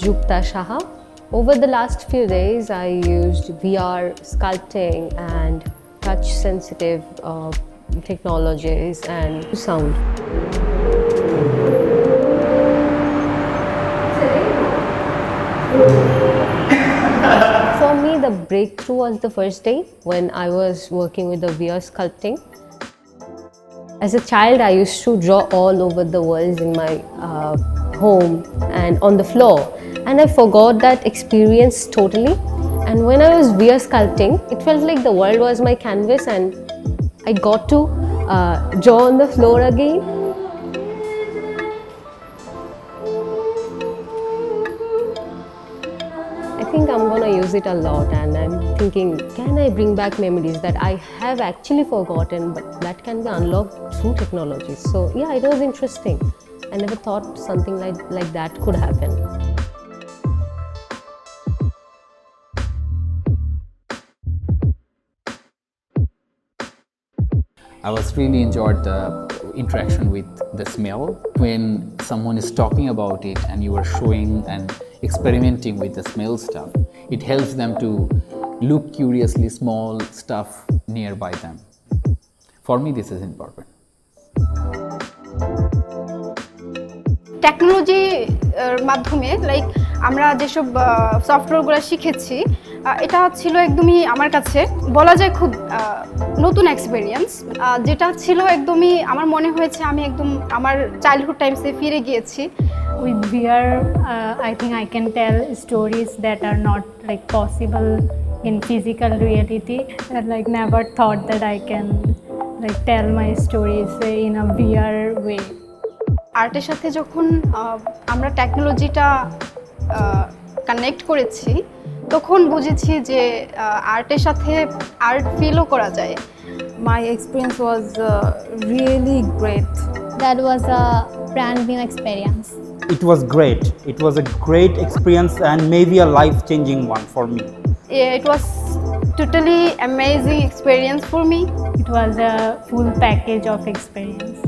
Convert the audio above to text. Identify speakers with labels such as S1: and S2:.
S1: Jukta Shaha. Over the last few days, I used VR sculpting and touch-sensitive technologies and sound. For me, the breakthrough was the first day when I was working with the VR sculpting. As a child, I used to draw all over the world in my home and on the floor, and I forgot that experience totally. And when I was VR sculpting, it felt like the world was my canvas and I got to draw on the floor again. I think I'm gonna use it a lot, and I'm thinking, can I bring back memories that I have actually forgotten but that can be unlocked through technology? So yeah, it was interesting. I never thought something like that could happen.
S2: I was really enjoyed the interaction with the smell. When someone is talking about it and you are showing and experimenting with the smell stuff, it helps them to look curiously small stuff nearby them. For me, this is important.
S3: Technology মাধ্যমে like আমরা যেসব সফটওয়্যারগুলো শিখেছি এটা ছিল একদমই আমার কাছে বলা যায় খুব নতুন এক্সপেরিয়েন্স যেটা ছিল একদমই আমার মনে হয়েছে আমি একদম আমার চাইল্ডহুড টাইমসে ফিরে গিয়েছি
S4: With VR, I think I can tell stories that are not like possible in physical reality. I like never thought that I can like tell my stories in a VR way.
S3: আর্টের সাথে যখন আমরা টেকনোলজিটা connect করেছি তখন বুঝেছি যে আর্টের সাথে আর্ট ফিলও করা যায়
S5: My experience was really great.
S6: That was a brand new experience.
S7: It was great. It was a great experience and maybe a life-changing one for me.
S3: It was totally amazing experience for me.
S4: It was a full package of experience.